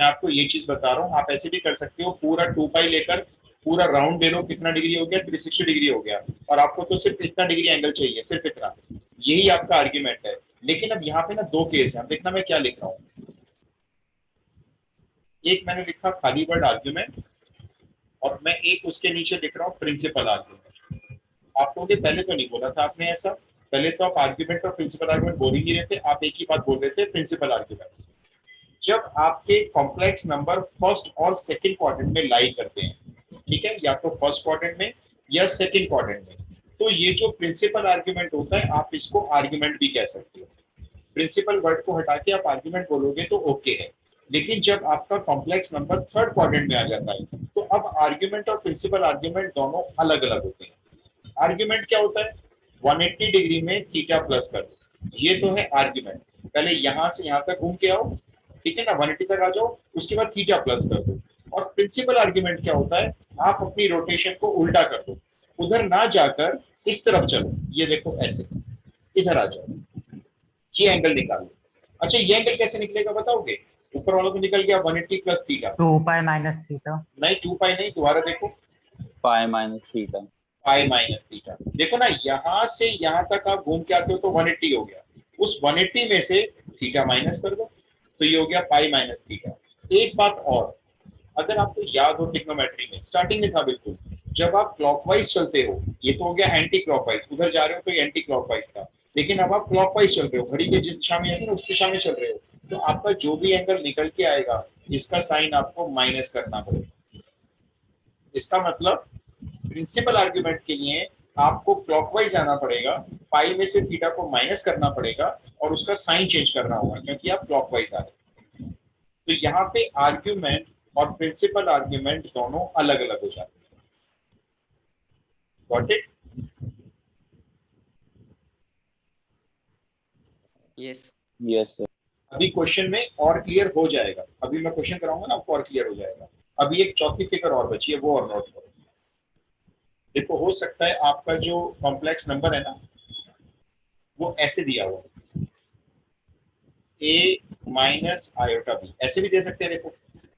मैं आपको ये चीज बता रहा हूँ, आप ऐसे भी कर सकते हो, पूरा 2 पाई लेकर पूरा राउंड ले लो, कितना डिग्री हो गया, 360 डिग्री हो गया, और आपको तो सिर्फ इतना डिग्री एंगल चाहिए, सिर्फ इतना, यही आपका आर्ग्यूमेंट है। लेकिन अब यहाँ पे ना दो केस है, अब देखना मैं क्या लिख रहा हूँ। एक मैंने लिखा खाली वर्ड आर्ग्यूमेंट, और मैं एक उसके नीचे लिख रहा हूँ प्रिंसिपल आर्ग्यूमेंट। आप लोगों ने पहले तो नहीं बोला था आपने ऐसा, पहले तो आप आर्ग्यूमेंट और प्रिंसिपल आर्ग्यूमेंट बोल ही नहीं रहे थे, आप एक ही बात बोल रहे थे, प्रिंसिपल आर्ग्यूमेंट। जब आपके कॉम्प्लेक्स नंबर फर्स्ट और सेकंड क्वाड्रेंट में लाई करते हैं, ठीक है, या तो फर्स्ट क्वाड्रेंट में या सेकंड क्वाड्रेंट में, तो ये जो प्रिंसिपल आर्ग्यूमेंट होता है, आप इसको आर्ग्यूमेंट भी कह सकते हो। प्रिंसिपल वर्ड को हटा के आप आर्ग्यूमेंट बोलोगे तो ओके है। लेकिन जब आपका कॉम्प्लेक्स नंबर थर्ड क्वाड्रेंट में आ जाता है, तो अब आर्ग्यूमेंट और प्रिंसिपल आर्ग्यूमेंट दोनों अलग अलग होते हैं। आर्ग्यूमेंट क्या होता है, 180 डिग्री में थीटा प्लस कर दो, ये तो है आर्ग्यूमेंट। पहले यहां से यहां तक घूम के आओ, ठीक है ना, 180 तक आ जाओ, उसके बाद थीटा प्लस कर दो। और प्रिंसिपल आर्ग्यूमेंट क्या होता है, आप अपनी रोटेशन को उल्टा कर दो, उधर ना जाकर इस तरफ चलो, ये देखो ऐसे, इधर आ जाओ, ये एंगल निकाल लो। अच्छा, ये एंगल कैसे निकलेगा बताओगे? ऊपर वाला तो निकल गया 180 plus theta, 2 pi minus theta. नहीं 2 पाई नहीं, दोबारा देखो, पाई माइनस थीटा। पाई माइनस थीटा। देखो ना, यहां से यहां तक आप घूम के आते हो तो 180 हो गया, उस 180 में से थीटा माइनस कर दो, तो ये हो गया पाई माइनस थीटा। एक बात और, अगर आपको याद हो ट्रिग्नोमेट्री में स्टार्टिंग में था बिल्कुल, जब आप क्लॉकवाइज चलते हो, ये तो हो गया एंटी क्लॉकवाइज, उधर जा रहे हो तो ये एंटी क्लॉकवाइज था, लेकिन अब आप क्लॉकवाइज चल रहे हो, घड़ी के जिस दिशा में है ना उस दिशा में चल रहे हो, तो आपका जो भी एंगल निकल के आएगा, इसका साइन आपको माइनस करना पड़ेगा। इसका मतलब प्रिंसिपल आर्ग्यूमेंट के लिए आपको क्लॉकवाइज आना पड़ेगा, पाई में से थीटा को माइनस करना पड़ेगा, और उसका साइन चेंज करना होगा क्योंकि आप क्लॉकवाइज आ रहे हैं। तो यहाँ पे आर्ग्यूमेंट और प्रिंसिपल आर्ग्यूमेंट दोनों अलग अलग हो जाते हैं। Got it? Yes yes sir. अभी क्वेश्चन में और क्लियर हो जाएगा, अभी मैं क्वेश्चन कराऊंगा ना आपको और क्लियर हो जाएगा। अभी एक चौथी फिगर और बची है, वो और नोट करो। देखो, हो सकता है आपका जो कॉम्प्लेक्स नंबर है ना, वो ऐसे दिया हुआ, ए माइनस आयोटा बी, ऐसे भी दे सकते हैं। देखो,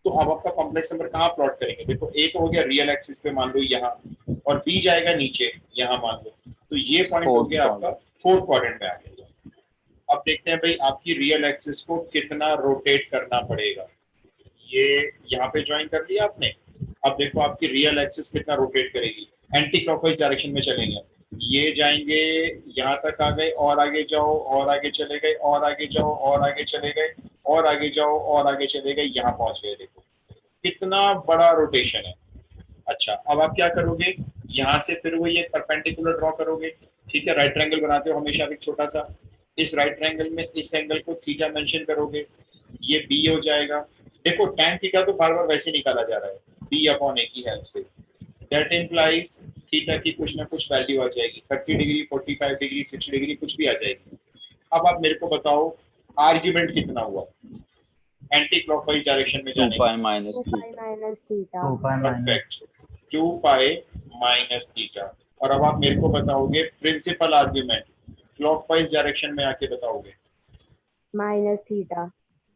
तो अब आपका कॉम्प्लेक्स नंबर कहाँ प्लॉट करेंगे? देखो, ए तो हो गया रियल एक्सिस पे मान लो यहाँ, और बी जाएगा नीचे यहाँ मान लो, तो ये पॉइंट हो गया आपका फोर्थ क्वाड्रेंट में आ गया। अब देखते हैं भाई आपकी रियल एक्सिस को कितना रोटेट करना पड़ेगा। ये यहाँ पे ज्वाइन कर लिया आपने, अब देखो आपकी रियल एक्सिस कितना रोटेट करेगी, एंटी क्लॉकवाइज डायरेक्शन में चलेंगे, ये जाएंगे यहाँ तक आ गए, और आगे जाओ, और आगे चले गए, और आगे जाओ, और आगे चले गए, और आगे जाओ, और आगे चले गए, यहाँ पहुंच गए। देखो कितना बड़ा रोटेशन है। अच्छा, अब आप क्या करोगे, यहाँ से फिर वो ये परपेंडिकुलर ड्रॉ करोगे, ठीक है, राइट ट्रायंगल बनाते हो हमेशा एक छोटा सा, इस राइट ट्रायंगल में इस एंगल को थीटा मेंशन करोगे, ये बी हो जाएगा। देखो टैन थीटा तो बार बार वैसे निकाला जा रहा है, बी अपॉन ए की हेल्प से, दैट इम्प्लाइज थीटा की कुछ ना कुछ वैल्यू आ जाएगी, 30 डिग्री, 45 डिग्री, 60 डिग्री, कुछ भी आ जाएगी। अब आप मेरे को बताओ आर्ग्यूमेंट कितना हुआ एंटी क्लॉकवाइज डायरेक्शन में 2 जाने पाई का? Minus 2 pi theta. Minus theta. 2 pi minus. Perfect, 2 pi minus theta. और अब आप मेरे को बताओगे प्रिंसिपल आर्ग्यूमेंट, क्लॉकवाइज डायरेक्शन में आके बताओगे। Minus theta.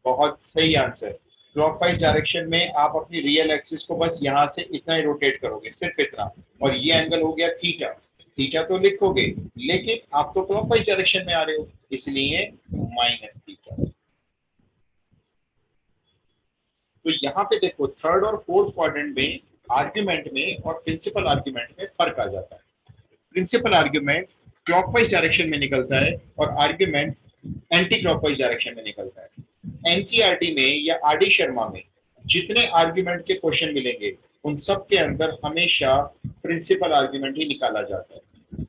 बहुत सही आंसर। क्लॉकवाइज डायरेक्शन में आप अपनी रियल एक्सिस को बस यहाँ से इतना ही रोटेट करोगे, सिर्फ इतना, और ये एंगल हो गया थीटा। थीटा तो लिखोगे, लेकिन आप तो क्लॉकवाइज डायरेक्शन में आ रहे हो, इसलिए माइनस थीटा। तो यहाँ पे देखो थर्ड और फोर्थ क्वाड्रेंट में आर्ग्यूमेंट में और प्रिंसिपल आर्ग्यूमेंट में फर्क आ जाता है। प्रिंसिपल आर्ग्यूमेंट क्लॉकवाइज डायरेक्शन में निकलता है और आर्ग्यूमेंट एंटी क्लॉकवाइज डायरेक्शन में निकलता है। एनसीईआरटी में या आरडी शर्मा में जितने आर्ग्यूमेंट के क्वेश्चन मिलेंगे, उन सब के अंदर हमेशा प्रिंसिपल आर्ग्यूमेंट ही निकाला जाता है।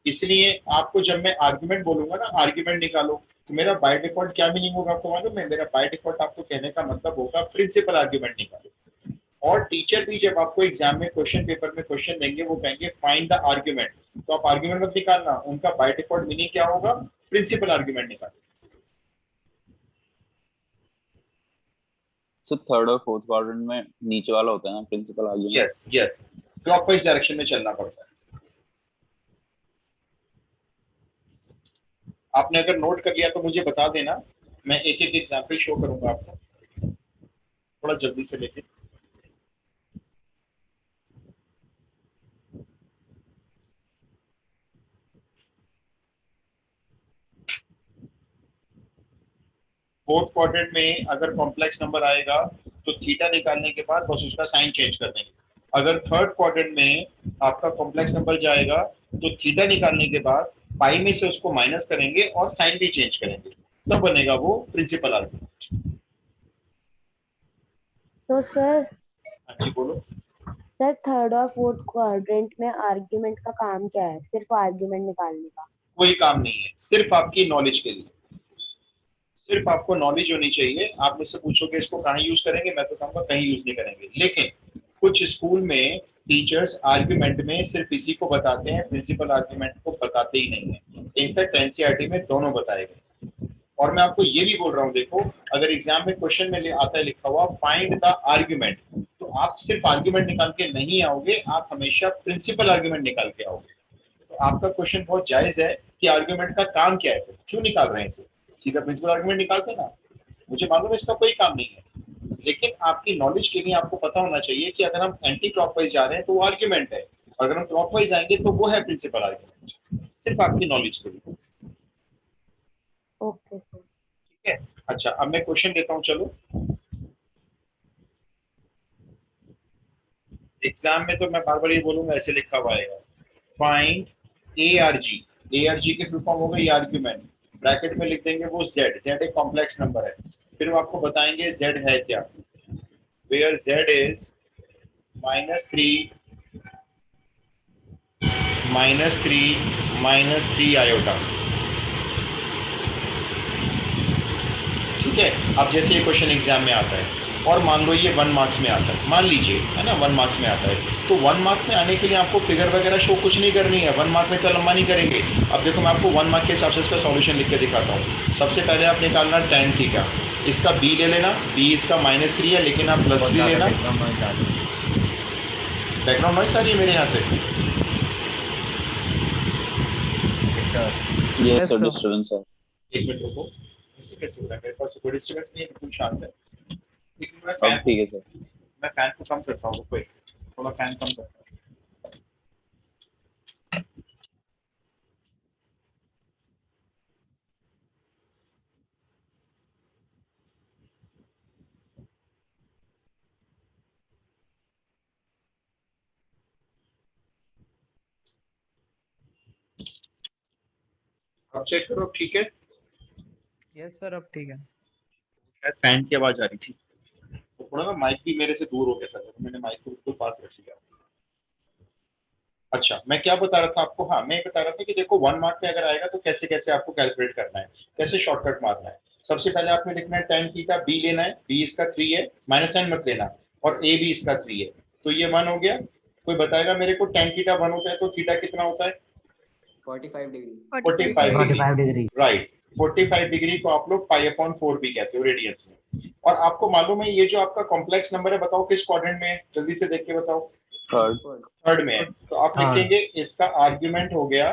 इसलिए आपको जब मैं आर्ग्यूमेंट बोलूंगा ना, आर्ग्यूमेंट निकालो, तो मेरा बाय डिफॉल्ट क्या मीनिंग होगा आपको मालूम है? मेरा बाय डिफॉल्ट आपको कहने का मतलब होगा प्रिंसिपल आर्ग्यूमेंट निकालो। और टीचर भी जब आपको एग्जाम में क्वेश्चन पेपर में क्वेश्चन देंगे, वो कहेंगे फाइंड द आर्ग्यूमेंट, तो आप आर्ग्यूमेंट मत निकालना, उनका बाय डिफॉल्ट मीनिंग क्या होगा? प्रिंसिपल आर्ग्यूमेंट निकालो। तो थर्ड और फोर्थ क्वाड्रेंट में नीचे वाला होता है ना principal argument. Yes yes, clockwise direction में चलना पड़ता है। आपने अगर नोट कर लिया तो मुझे बता देना, मैं एक एक एग्जाम्पल शो करूंगा आपको। थोड़ा जल्दी से लेके। फोर्थ क्वाड्रेंट में अगर कॉम्प्लेक्स नंबर आएगा तो थीटा निकालने के बाद बस उसका साइन चेंज कर देंगे। अगर थर्ड क्वाड्रेंट में आपका कॉम्प्लेक्स नंबर जाएगा तो थीटा निकालने के बाद पाई में से उसको माइनस करेंगे और साइन भी चेंज करेंगे, तब बनेगा वो प्रिंसिपल आर्गुमेंट। तो सर जी बोलो। सर थर्ड और फोर्थ क्वाड्रेंट में आर्ग्यूमेंट का काम क्या है? सिर्फ आर्ग्यूमेंट निकालने का? कोई काम नहीं है, सिर्फ आपकी नॉलेज के लिए, सिर्फ आपको नॉलेज होनी चाहिए। आप मुझसे पूछोगे इसको कहाँ यूज करेंगे, मैं तो कहूँगा कहीं यूज नहीं करेंगे, लेकिन कुछ स्कूल में टीचर्स आर्ग्यूमेंट में सिर्फ इसी को बताते हैं, प्रिंसिपल आर्ग्यूमेंट को बताते ही नहीं है। इनफैक्ट एनसीईआरटी में दोनों बताए गए। और मैं आपको ये भी बोल रहा हूँ, देखो अगर एग्जाम में क्वेश्चन में आता है लिखा हुआ फाइंड द आर्ग्यूमेंट, तो आप सिर्फ आर्ग्यूमेंट निकाल के नहीं आओगे, आप हमेशा प्रिंसिपल आर्ग्यूमेंट निकाल के आओगे। तो आपका क्वेश्चन बहुत जायज है कि आर्ग्यूमेंट का काम क्या है, तो क्यों निकाल रहे हैं इसे, सीधा प्रिंसिपल आर्गुमेंट निकालते ना। मुझे मालूम है इसका कोई काम नहीं है, लेकिन आपकी नॉलेज के लिए आपको पता होना चाहिए कि अगर हम एंटी क्लॉकवाइज जा रहे हैं तो वो आर्ग्यूमेंट है, अगर हम क्लॉकवाइज आएंगे तो वो है प्रिंसिपल आर्गुमेंट। सिर्फ आपकी नॉलेज के लिए। Okay sir. ठीक है, अच्छा अब मैं क्वेश्चन देता हूँ। चलो एग्जाम में तो मैं बार बार ये बोलूंगा, ऐसे लिखा हुआ आएगा find A R G. A R G के फुल फॉर्म होगा ये आर्ग्यूमेंट, ब्रैकेट में लिख देंगे वो जेड। जेड एक कॉम्प्लेक्स नंबर है, फिर वो आपको बताएंगे जेड है क्या, वेयर जेड इज -3 -3 आयोटा। ठीक है, अब जैसे ये क्वेश्चन एग्जाम में आता है और मान लो ये 1 मार्क्स में आता है, मान लीजिए है ना 1 मार्क्स में आता है, तो 1 मार्क्स में आने के लिए आपको फिगर वगैरह शो कुछ नहीं करनी है, 1 मार्क में तो लंबा नहीं करेंगे। अब देखो मैं आपको 1 मार्क के हिसाब से इसका सॉल्यूशन लिख के दिखाता हूँ। सबसे पहले आप निकालना tan थीटा, इसका b ले लेना, b इसका -3 है लेकिन आप +3 लेना। बैकग्राउंड नॉइस आ रही है मेरे यहाँ से? यस सर, डिस्टर्बेंस है। एक मिनट रुको, ऐसे कैसे हो रहा है? मेरे पास कोई डिस्टर्बेंस नहीं है, बिल्कुल शांत है। लेकिन अब ठीक है सर। मैं फैन को कम करता हूँ, कोई थोड़ा फैन कम करता हूँ। अब चेक करो, ठीक है? यस सर, अब ठीक है। शायद फैन की आवाज आ रही थी, तो थोड़ा ना माइक भी मेरे से दूर हो गया था, तो मैंने माइक को बिल्कुल पास रख लिया। अच्छा मैं क्या बता रहा था आपको, हाँ मैं बता रहा था कि देखो 1 मार्क में अगर आएगा तो कैसे कैसे आपको कैलकुलेट करना है, कैसे शॉर्टकट मारना है। सबसे पहले आपने लिखना है tan थीटा, b लेना है, b इसका 3 है, माइनस साइन मत लेना, और a भी इसका 3 है, तो ये 1 हो गया। कोई बताएगा मेरे को tan थीटा 1 होता है तो थीटा कितना होता है? 45 डिग्री। 45 degree, right. 45 डिग्री को आप लोग π/4 भी कहते हो रेडियंस में। और आपको मालूम है ये जो आपका कॉम्प्लेक्स नंबर है, बताओ किस क्वाड्रेंट में है, जल्दी से देख के बताओ। थर्ड में है, तो आप लिखेंगे इसका आर्ग्यूमेंट हो गया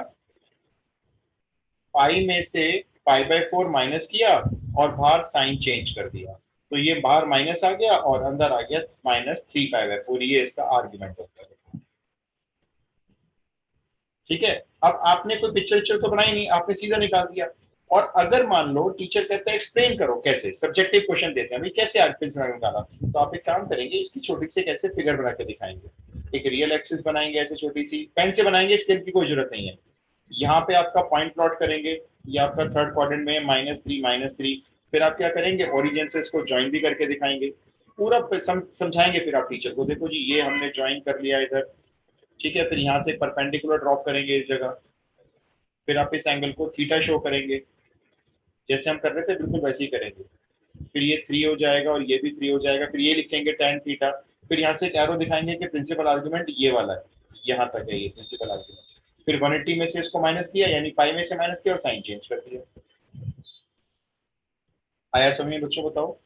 पाई में से π/4 माइनस किया और बाहर साइन चेंज कर दिया, तो ये बाहर माइनस आ गया और अंदर आ गया -3 π/4, ये इसका आर्ग्यूमेंट होता है। ठीक है, अब आपने कोई पिक्चर तो बनाई नहीं, आपने सीधा निकाल दिया। और अगर मान लो टीचर कहता है एक्सप्लेन करो कैसे, सब्जेक्टिव क्वेश्चन देते हैं भाई कैसे आर्ग्यूमेंट निकाला, तो आप एक काम करेंगे, इसकी छोटी सी कैसे फिगर बना के दिखाएंगे। एक रियल एक्सिस बनाएंगे, ऐसे छोटी सी पेन से बनाएंगे, स्केल की कोई जरूरत नहीं है। यहाँ पे आपका पॉइंट प्लॉट करेंगे, ये आपका थर्ड क्वाड्रेंट में -3 फिर आप क्या करेंगे, ओरिजिन से इसको ज्वाइन भी करके दिखाएंगे, पूरा समझाएंगे फिर आप टीचर को, देखो जी ये हमने ज्वाइन कर लिया इधर, ठीक है। फिर यहाँ से परपेंडिकुलर ड्रॉप करेंगे इस जगह, फिर आप इस एंगल को थीटा शो करेंगे, जैसे हम कर रहे थे बिल्कुल वैसे ही करेंगे। फिर ये 3 हो जाएगा और ये भी 3 हो जाएगा, फिर ये लिखेंगे tan थीटा, फिर यहाँ से एक एरो दिखाएंगे कि प्रिंसिपल आर्गुमेंट ये वाला है, यहाँ तक है ये प्रिंसिपल आर्गुमेंट। फिर 180 में से इसको माइनस किया, यानी पाई में से माइनस किया और साइन चेंज कर दिया। आया समझ में बच्चों, बताओ?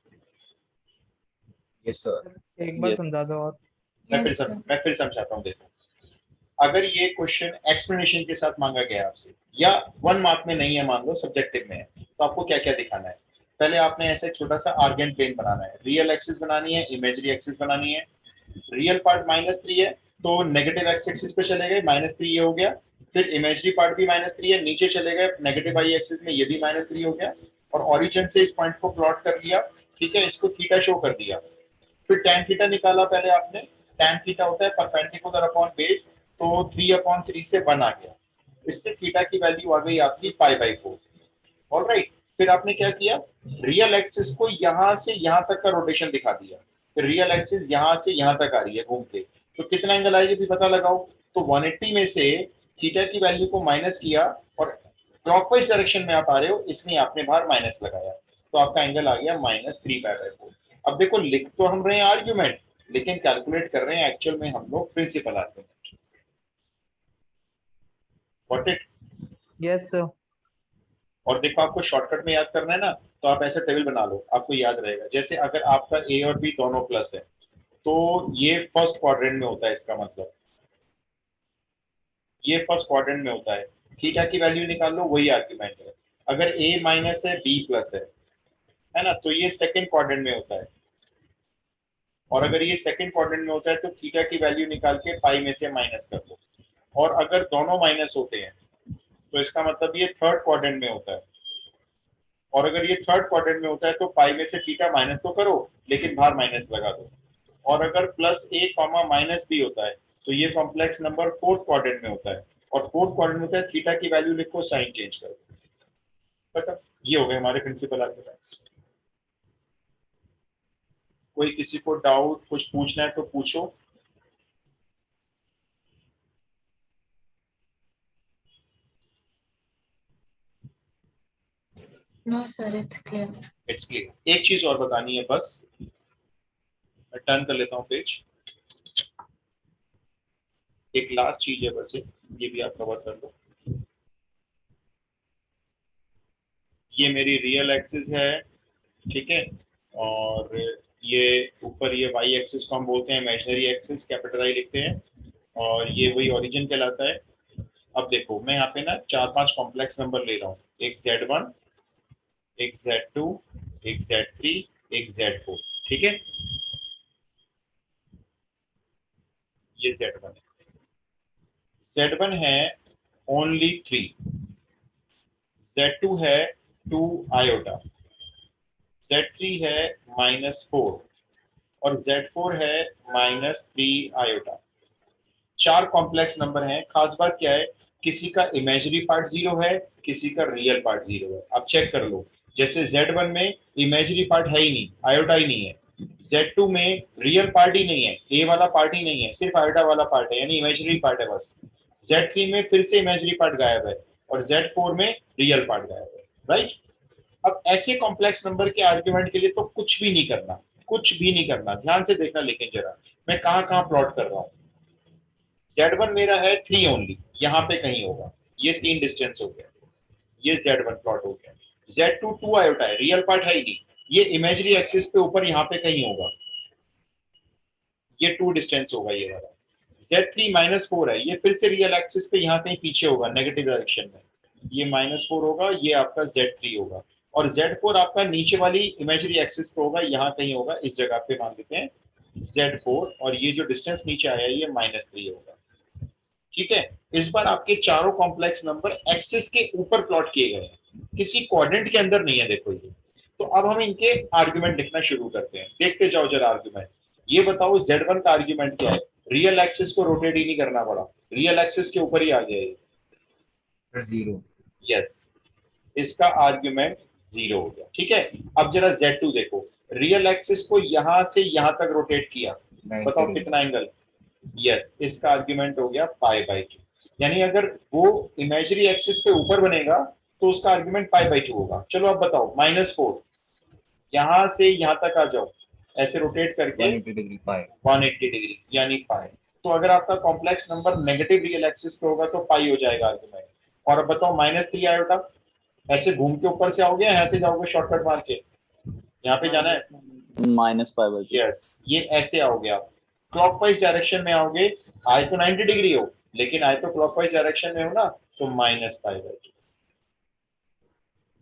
Yes sir. एक बार समझा दो और। मैं फिर समझाता हूँ। देखो अगर ये क्वेश्चन एक्सप्लेनेशन के साथ मांगा गया आपसे, या 1 मार्क में नहीं है, मान लो सब्जेक्टिव में है, तो आपको क्या क्या दिखाना है। पहले आपने ऐसे छोटा सा आर्गेन प्लेन बनाना है, रियल एक्सिस बनानी है, इमेजरी एक्सिस बनानी है। रियल पार्ट -3 है तो नेगेटिव एक्स एक्सिस पे चले गए, -3 ये हो गया। फिर इमेजरी पार्ट भी -3 है, नीचे चले गए नेगेटिव वाई एक्सिस में, ये भी -3 हो गया। और ओरिजिन से इस पॉइंट को प्लॉट कर लिया, ठीक है, इसको थीटा शो कर दिया। फिर tan थीटा निकाला पहले आपने, tan थीटा होता है परपेंडिकुलर अपॉन बेस, तो 3/3 से 1 आ गया। इससे थीटा की वैल्यू आ गई आपकी π/4। ऑलराइट, फिर आपने क्या किया, रियल एक्सिस को यहां से यहां तक का रोटेशन दिखा दिया। फिर रियल एक्सिस यहां से यहां तक आ रही है घूम के, तो कितना एंगल आएगी भी पता लगाओ। तो 180 में से थीटा की वैल्यू को माइनस किया और क्लॉकवाइज डायरेक्शन में आप आ रहे हो, इसमें आपने बाहर माइनस लगाया, तो आपका एंगल आ गया -3π/4। अब देखो, लिख तो हम रहे हैं आर्ग्यूमेंट, लेकिन कैलकुलेट कर रहे हैं एक्चुअल में हम लोग principal argument. What it? Yes sir. और देखो, आपको शॉर्टकट में याद करना है ना, तो आप ऐसे टेबल बना लो, आपको याद रहेगा। जैसे अगर आपका ए और बी दोनों प्लस है तो ये फर्स्ट क्वाड्रेंट में होता है, इसका मतलब ये फर्स्ट क्वाड्रेंट में होता है। थीटा की वैल्यू निकाल लो, वही आर्ग्यूमेंट है। अगर ए माइनस है, बी प्लस है ना, तो ये सेकंड क्वाड्रेंट में होता है। और अगर ये सेकंड क्वाड्रेंट में होता है तो थीटा की वैल्यू निकाल के पाई में से माइनस कर दो। और अगर दोनों माइनस होते हैं तो इसका मतलब ये थर्ड क्वाड्रेंट में होता है। और अगर ये थर्ड क्वाड्रेंट में होता है तो पाई में से थीटा माइनस तो करो, लेकिन बाहर माइनस लगा दो। और अगर +a, -b होता है तो ये कॉम्प्लेक्स नंबर फोर्थ क्वाड्रेंट में होता है। और फोर्थ क्वाड्रेंट में होता है, थीटा की वैल्यू लिखो, साइन चेंज करो। बट ये हो गए हमारे प्रिंसिपल आर्ग्यूमेंट्स। कोई किसी को डाउट कुछ पूछना है तो पूछो। No, sir, it's clear. It's clear. एक चीज और बतानी है बस, मैं टर्न कर लेता हूँ पेज। एक लास्ट चीज है बस, ये भी आप कवर कर लो। ये मेरी रियल एक्सिस है, ठीक है, और ये ऊपर ये वाई एक्सिस को हम बोलते हैं इमेजिनरी एक्सिस, कैपिटल आई लिखते हैं, और ये वही ओरिजिन कहलाता है। अब देखो, मैं यहाँ पे ना 4-5 कॉम्प्लेक्स नंबर ले रहा हूँ, एक Z1, एक Z2, एक Z3, एक Z4, ठीक है। ये Z1 है, Z1 है ओनली 3, Z2 है 2 आयोटा, Z3 है -4 और Z4 है -3 आयोटा। 4 कॉम्प्लेक्स नंबर हैं। खास बात क्या है, किसी का इमेजिनरी पार्ट 0 है, किसी का रियल पार्ट 0 है। आप चेक कर लो, जैसे Z1 में इमेजिनरी पार्ट है ही नहीं, आयोटा ही नहीं है। Z2 में रियल पार्ट ही नहीं है, ए वाला पार्ट ही नहीं है, सिर्फ आयोटा वाला पार्ट है, यानी इमेजिनरी पार्ट है बस। Z3 में फिर से इमेजिनरी पार्ट गायब है और Z4 में रियल पार्ट गायब है, राइट। अब ऐसे कॉम्प्लेक्स नंबर के आर्ग्यूमेंट के लिए तो कुछ भी नहीं करना, कुछ भी नहीं करना। ध्यान से देखना, लेकिन जरा मैं कहाँ कहाँ प्लॉट कर रहा हूँ। Z1 मेरा है 3 ओनली, यहाँ पे कहीं होगा, ये 3 डिस्टेंस हो गया, ये Z1 प्लॉट हो गया। Z2 2 आयोटा है, रियल पार्ट है ही नहीं, ये इमेजिनरी एक्सिस पे ऊपर यहाँ पे कहीं होगा, ये 2 डिस्टेंस होगा ये वाला। Z3 -4 है, ये फिर से रियल एक्सिस पे यहाँ कहीं पीछे होगा, नेगेटिव डायरेक्शन में, ये -4 होगा, ये आपका Z3 होगा। और Z4 आपका नीचे वाली इमेजिनरी एक्सिस पे होगा, यहाँ कहीं होगा, इस जगह पे मान लेते हैं Z4, और ये जो डिस्टेंस नीचे आया ये -3 होगा, ठीक है। इस बार आपके चारों कॉम्प्लेक्स नंबर एक्सिस के ऊपर प्लॉट किए गए हैं, किसी क्वाड्रेंट के अंदर नहीं है, देखो ये। तो अब हम इनके आर्गुमेंट लिखना शुरू करते हैं, देखते जाओ जरा आर्गुमेंट। ये बताओ Z1 का आर्गुमेंट क्या है? रियल एक्सिस को रोटेट ही नहीं करना पड़ा, रियल एक्सिस के ऊपर ही आ गया ये, 0। यस, इसका आर्गुमेंट 0 हो गया, ठीक है। अब जरा Z2 देखो, रियल एक्सिस को यहां से यहां तक रोटेट किया, बताओ कितना एंगल? यस, इसका आर्गुमेंट हो गया π/2। यानी अगर वो इमेजिनरी एक्सिस पे ऊपर बनेगा तो उसका आर्गुमेंट π/2 होगा। चलो अब बताओ, -4, यहां से यहां तक आ जाओ, ऐसे रोटेट करके 180 डिग्री पाई, 180 डिग्री यानी पाई। तो अगर आपका complex number negative real axis पे होगा तो पाई हो जाएगा आर्गुमेंट। और अब बताओ -3 आयोटा, ऐसे घूम के ऊपर से आओगे, यहाँ से जाओगे शॉर्टकट मार के, यहाँ पे जाना है, -π/2। यस, ये ऐसे आओगे आप, क्लॉकवाइज डायरेक्शन में आओगे, आए तो 90 डिग्री हो, लेकिन आए तो क्लॉकवाइज डायरेक्शन में हो ना, तो -π/2।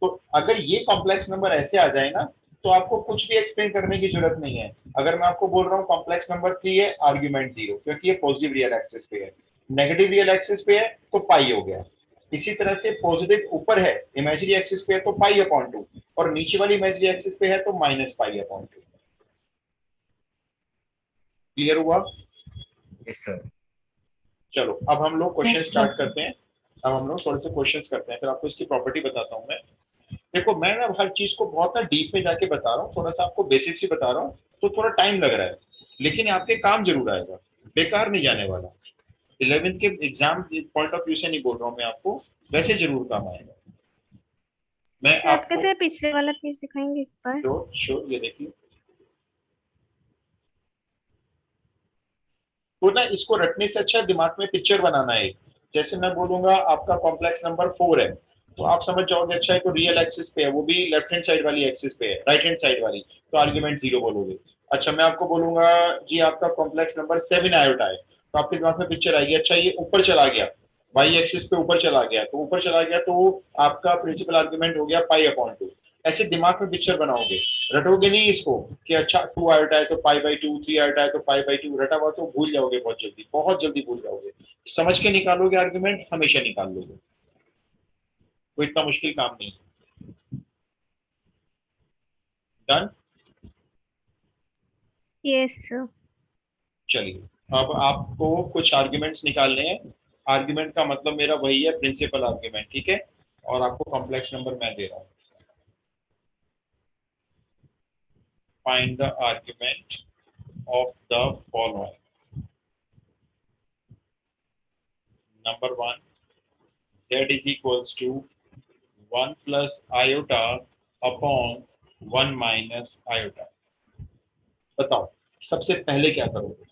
तो अगर ये कॉम्प्लेक्स नंबर ऐसे आ जाए ना तो आपको कुछ भी एक्सप्लेन करने की जरूरत नहीं है। अगर मैं आपको बोल रहा हूँ कॉम्प्लेक्स नंबर 3 है, आर्ग्यूमेंट 0, क्योंकि ये पॉजिटिव रियल एक्सिस पे है। नेगेटिव रियल एक्सिस पे है तो पाई हो गया। इसी तरह से पॉजिटिव ऊपर है, इमेजिनरी एक्सिस पे है तो पाई अपॉन 2, और नीचे वाली इमेजिनरी एक्सिस पे है तो माइनस पाई अपॉन 2। क्लियर हुआ? Yes sir. चलो अब हम लोग क्वेश्चन Yes, sir. स्टार्ट करते हैं। अब हम लोग थोड़े से क्वेश्चंस करते हैं, फिर आपको इसकी प्रॉपर्टी बताता हूँ मैं। देखो मैं ना हर चीज को बहुत ना डीप में जाके बता रहा हूँ, थोड़ा सा आपको बेसिक्स ही बता रहा हूँ, तो थोड़ा टाइम लग रहा है, लेकिन आपके काम जरूर आएगा, बेकार नहीं जाने वाला। 11th के एग्जाम पॉइंट ऑफ व्यू से नहीं बोल रहा हूँ मैं आपको, वैसे जरूर काम आएगा। मैं सर आप आपको कैसे पिछले वाला पेज दिखाएंगे एक बार? श्योर ये देखिए। तो ना इसको रटने से अच्छा दिमाग में पिक्चर बनाना है। जैसे मैं बोलूंगा आपका कॉम्प्लेक्स नंबर 4 है, तो आप समझ जाओगे अच्छा है तो रियल एक्सिस पे है, वो भी लेफ्ट हैंड साइड वाली एक्सिस पे है, राइट हैंड साइड वाली, तो आर्ग्यूमेंट 0 बोलोगे। अच्छा मैं आपको बोलूंगा जी आपका कॉम्प्लेक्स नंबर 7 आयोटा है, तो आपके दिमाग में पिक्चर आएगी, अच्छा ये ऊपर चला गया, वाई एक्सिस पे ऊपर चला गया, तो ऊपर चला गया तो आपका प्रिंसिपल आर्ग्यूमेंट हो गया पाई अपॉन 2। ऐसे दिमाग में पिक्चर बनाओगे, रटोगे नहीं इसको कि अच्छा 2 आयोटा है तो पाई बाई 2, 3 आयोटा है तो पाई बाई 2, रटा हुआ तो भूल जाओगे, बहुत जल्दी भूल जाओगे। समझ के निकालोगे आर्ग्यूमेंट, हमेशा निकाल लोगे, कोई इतना मुश्किल काम नहीं। डन? Yes sir. चलिए अब आपको कुछ आर्ग्यूमेंट्स निकालने हैं। आर्ग्यूमेंट का मतलब मेरा वही है प्रिंसिपल आर्ग्यूमेंट, ठीक है, और आपको कॉम्प्लेक्स नंबर मैं दे रहा हूँ। Find the argument of the following. Number 1, z is equals to 1 plus iota upon 1 minus iota। बताओ सबसे पहले क्या करोगे?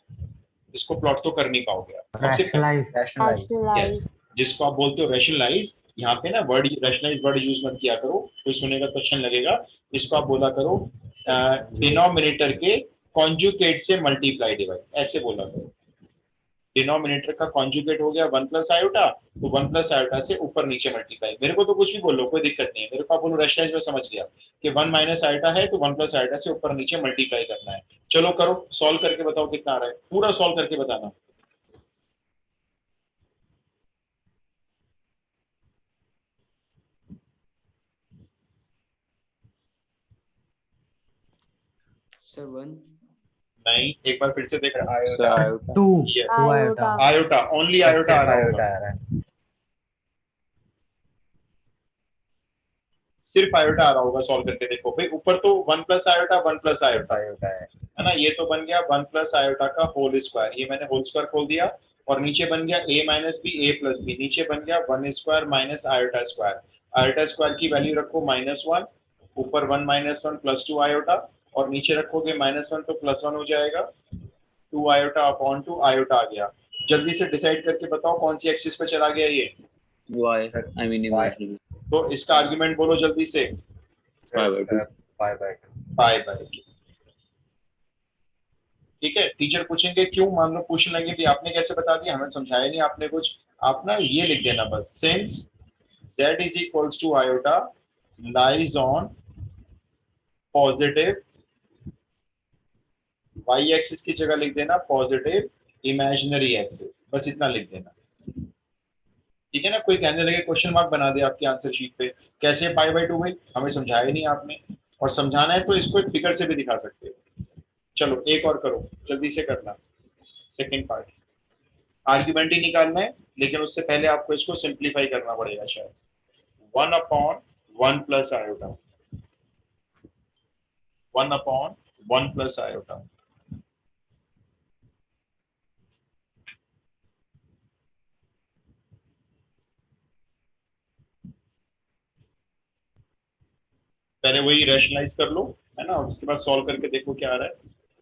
इसको प्लॉट तो कर नहीं पाओगे आप। सबसे रैशनलाइज रैशनलाइज rationalize, यस, जिसको आप बोलते हो रैशनलाइज, यहाँ पे ना वर्ड रैशनलाइज वर्ड यूज मत किया करो, कोई सुनेगा तो अच्छा लगेगा। इसको आप बोला करो डिनोमिनेटर के कॉन्जुगेट से मल्टीप्लाई डिवाइड, ऐसे बोला करो। डिनोमिनेटर का कॉन्जुगेट हो गया 1 प्लस आयोटा, तो 1 प्लस आयोटा से ऊपर नीचे मल्टीप्लाई। मेरे को तो कुछ भी बोलो, कोई दिक्कत नहीं है, मेरे को आप बोलो रैशनलाइज में समझ गया कि 1 माइनस आयोटा है तो 1 प्लस आयोटा से ऊपर नीचे मल्टीप्लाई करना है। चलो करो, सॉल्व करके बताओ कितना आ रहा है, पूरा सॉल्व करके बताना। Sir, 1. नहीं, एक बार फिर से देखो। Sir iota iota. 2 Yes. 2 iota iota, iota, only iota आ सिर्फ रहा आयोटा होगा, आ रहा है। सिर्फ आयोटा आ रहा होगा। सॉल्व करके देखो भाई, ऊपर तो 1 प्लस आयोटा 1 प्लस सिर्फ आयोटा आयोटा है। है ना, ये तो बन गया 1 प्लस आयोटा का होल स्क्वायर, ये मैंने होल स्क्वायर खोल दिया, और नीचे बन गया a minus B A plus B, नीचे बन गया 1 square minus iota square. Iota square की वैल्यू रखो -1, ऊपर 1 माइनस 1 प्लस 2 आयोटा, और नीचे रखोगे -1 तो +1 हो जाएगा, 2 आयोटा अपॉन 2 आयोटा आ गया। जल्दी से डिसाइड करके बताओ कौन सी एक्सिस पे चला गया ये, वाई आई मीन इमेजिनरी। तो इसका आर्गुमेंट बोलो जल्दी से। 5/2। 5/2। Bye bye. ठीक है, टीचर पूछेंगे क्यों, मान लो पूछने लगे कि आपने कैसे बता दिया, हमें समझाया नहीं आपने कुछ, आप ना ये लिख देना बस, since z is equals to iota lies on positive, y axis की जगह लिख देना पॉजिटिव इमेजिनरी एक्सिस, बस इतना लिख देना। ठीक है ना, कोई कहने लगे क्वेश्चन मार्क बना दे आपकी आंसर शीट पे, कैसे π/2 भाई, हमें समझाया ही नहीं आपने, और समझाना है तो इसको एक फिगर से भी दिखा सकते हो। चलो एक और करो, जल्दी से करना, सेकंड पार्ट। आर्ग्यूमेंट ही निकालना है, लेकिन उससे पहले आपको इसको सिंप्लीफाई करना पड़ेगा शायद। 1 upon 1 plus iota, 1 upon 1 plus iota, पहले वही रैशनलाइज कर लो, है ना, और उसके बाद सॉल्व करके देखो क्या आ रहा है,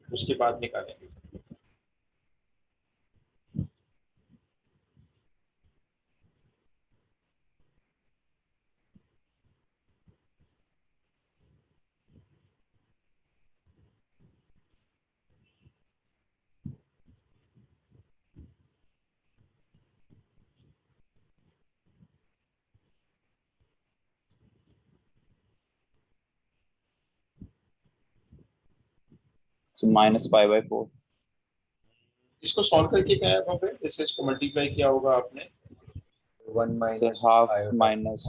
उसके बाद निकालेंगे। So minus pi by 4. इसको सॉल्व करके क्या है वहाँ पे, जैसे इसको मल्टीप्लाई किया होगा आपने, 1 So minus half iota. minus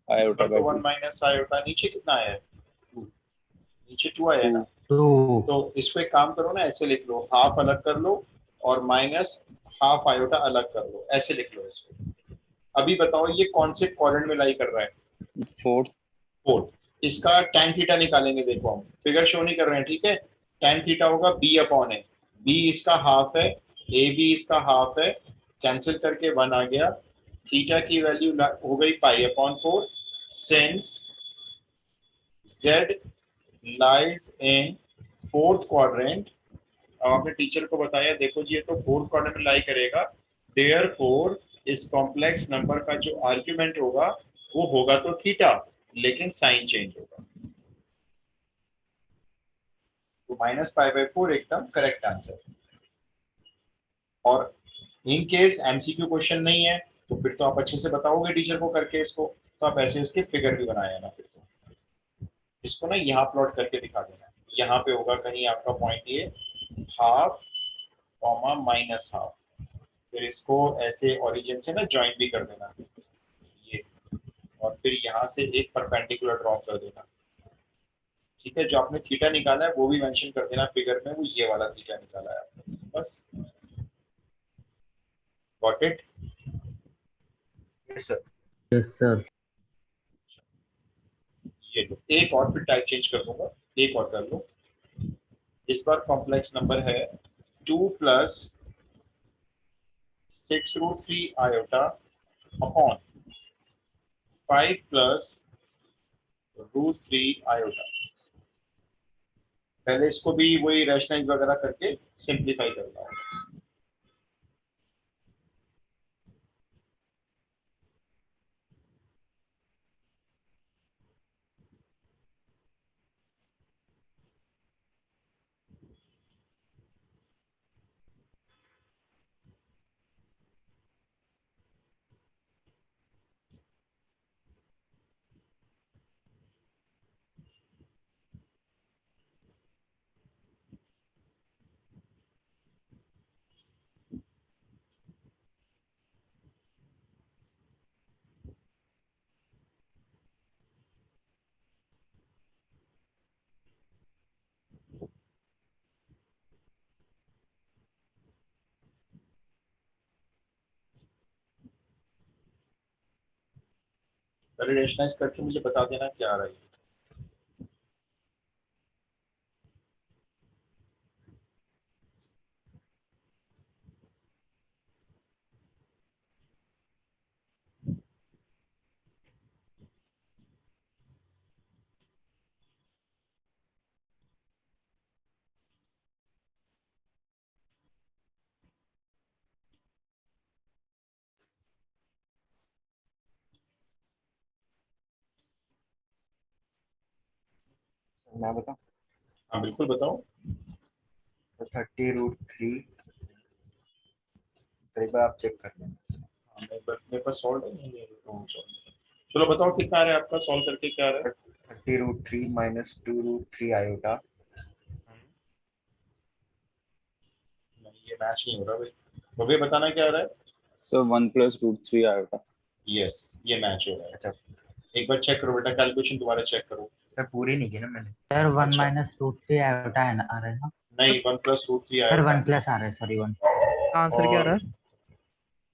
iota ऊपर by तो 1 2. माइनस आयोटा, नीचे कितना है, नीचे 2 आया है ना, 2. तो इसको एक काम करो ना, ऐसे लिख लो, हाफ अलग कर लो और माइनस हाफ आयोटा अलग कर लो, ऐसे लिख लो इसको। अभी बताओ ये कौन से क्वाड्रेंट में लाई कर रहा है, 4th. फोर्थ। इसका tan थीटा निकालेंगे, देखो हम फिगर शो नहीं कर रहे हैं, ठीक है। tan थीटा होगा b अपॉन ए, b इसका हाफ है, a भी इसका हाफ है, कैंसिल करके 1 आ गया, थीटा की वैल्यू हो गई pi upon 4, since z lies in fourth quadrant. अब आपने टीचर को बताया, देखो जी ये तो फोर्थ क्वाड्रेंट में लाई करेगा, देयरफॉर इस कॉम्प्लेक्स नंबर का जो आर्ग्यूमेंट होगा वो होगा तो थीटा, लेकिन साइन चेंज होगा। तो -π/4 एकदम करेक्ट आंसर। और इन केस एमसीक्यू क्वेश्चन नहीं है तो फिर तो आप अच्छे से बताओगे टीचर को करके इसको, तो आप ऐसे इसके फिगर भी बनाए ना, फिर तो इसको ना यहाँ प्लॉट करके दिखा देना, यहाँ पे होगा कहीं आपका पॉइंट ये हाफ कॉमा माइनस हाफ, फिर इसको ऐसे ओरिजिन से ना ज्वाइन भी कर देना ये, और फिर यहाँ से एक परपेंडिकुलर ड्रॉ कर देना, ठीक है। जो आपने थीटा निकाला है वो भी मेंशन कर देना फिगर में, वो ये वाला थीटा निकाला है आपने, बस। Got it? Yes sir. Yes, sir. ये लो, एक और फिर टाइप चेंज कर दूंगा, एक और कर लो। इस बार कॉम्प्लेक्स नंबर है 2 + 6√3 आयोटा अपॉन 5 + √3 आयोटा। पहले इसको भी वही रैशनलाइज वगैरह करके सिंप्लीफाई करता हूँ। पहले रैशनलाइज करके मुझे बता देना क्या आ रहा है। मैं बताऊं? हाँ बिल्कुल बताओ। तो 30√3, तो एक बार आप चेक कर लेना। हाँ, मेरे पास सॉल्व है, नहीं है तो solve। चलो बताओ कितना आ रहा है आपका, सॉल्व करके क्या आ रहा है। 30√3 - 2√3 आयोटा। नहीं, ये मैच नहीं हो रहा भाई, तो बताना क्या आ रहा है। So 1 + √3 iota. यस, ये मैच हो रहा है। अच्छा एक बार चेक करो बेटा, कैलकुलेशन दोबारा चेक करो। सर, पूरी नहीं की ना मैंने। सर 1 अच्छा। - √3 आयोटा है ना, आ रहा है ना? नहीं, 1 + √3 सर आया 1 प्लस आ रहा है, सॉरी 1। आंसर क्या आ रहा है?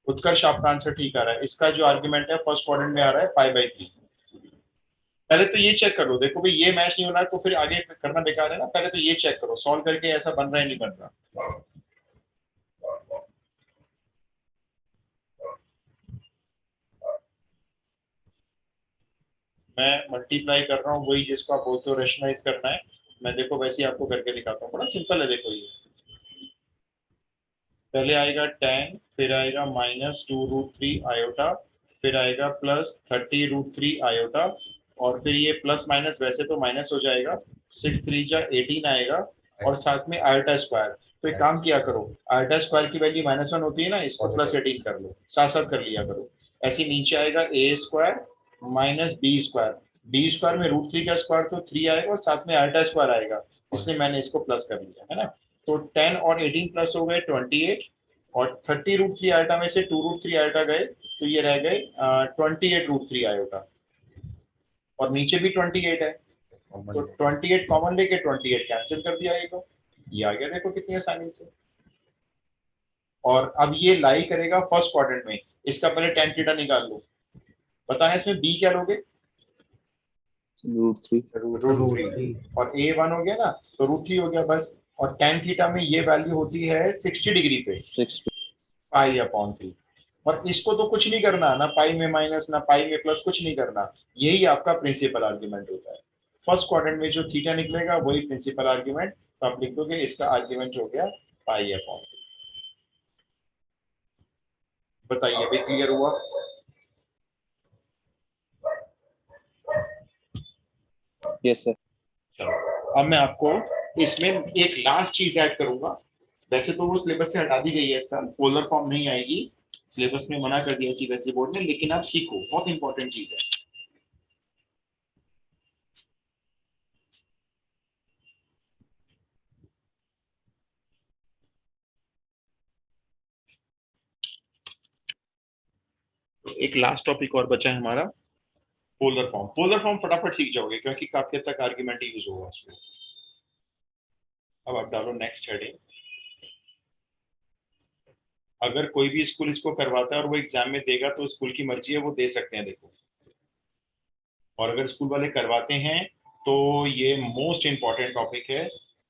उत्कर्ष आपका आंसर ठीक आ रहा है। इसका जो आर्गुमेंट है फर्स्ट क्वाड्रेंट में आ रहा है π/3। पहले तो ये चेक करो, देखो भाई ये मैच नहीं होना है तो फिर आगे करना बेकार है ना, पहले तो ये चेक करो सॉल्व करके ऐसा बन रहा है नहीं बन रहा। मैं मल्टीप्लाई कर रहा हूँ वही जिसको आप बोलते हो रेशनलाइज करना है, मैं देखो वैसे ही आपको करके दिखाता हूँ, बड़ा सिंपल है। देखो ये पहले आएगा 10, फिर आएगा -2√3 आयोटा, फिर आएगा +30√3 आयोटा, और फिर ये प्लस माइनस वैसे तो माइनस हो जाएगा, 6 3 जा 18 आएगा, और साथ में आयोटा स्क्वायर। तो एक काम किया करो, आयोटा स्क्वायर की वैल्यू -1 होती है ना, इसको +18 कर लो, साथ साथ कर लिया करो। ऐसे नीचे आएगा a² - b², b² में √3 का स्क्वायर तो 3 आएगा और साथ में आयोटा स्क्वायर आएगा, इसलिए मैंने इसको प्लस कर लिया है ना। तो 10 और 18 प्लस हो गए 28 और 30√3 आयोटा में से 2√3 आयोटा गए तो ये रह गए 28√3 आयोटा और नीचे भी 28 है तो 28 कॉमन लेके 28 कैंसिल कर दिया ये आ गया देखो कितनी आसानी से। और अब ये लाई करेगा फर्स्ट क्वाड्रेंट में, इसका पहले tan थीटा निकाल लो। बताएं इसमें b क्या लोगे? √3 और a 1 हो गया ना तो √3 हो गया बस। और tan थीटा में ये वैल्यू होती है 60 डिग्री पे 60π/3 और इसको तो कुछ नहीं करना, ना पाई में माइनस ना पाई में प्लस, कुछ नहीं करना। यही आपका प्रिंसिपल आर्ग्यूमेंट होता है। फर्स्ट क्वाड्रेंट में जो थीटा निकलेगा वही प्रिंसिपल आर्ग्यूमेंट, तो आप लिख दोगे इसका आर्ग्यूमेंट हो गया π/3। बताइए अभी क्लियर हुआ? Yes sir. चलो अब मैं आपको इसमें एक लास्ट चीज ऐड करूंगा। वैसे तो वो सिलेबस से हटा दी गई है इस साल, पोलर फॉर्म नहीं आएगी, सिलेबस में मना कर दिया सीबीएसई बोर्ड ने, लेकिन आप सीखो, बहुत इंपॉर्टेंट चीज है। तो एक लास्ट टॉपिक और बचा है हमारा, पोलर फॉर्म। पोलर फॉर्म फटाफट सीख जाओगे क्योंकि काफी हद तक आर्ग्यूमेंट यूज होगा उसमें। अब आप डालो नेक्स्ट हेडिंग। अगर कोई भी स्कूल इसको करवाता है और वो एग्जाम में देगा तो स्कूल की मर्जी है, वो दे सकते हैं देखो। और अगर स्कूल वाले करवाते हैं तो ये मोस्ट इंपॉर्टेंट टॉपिक है,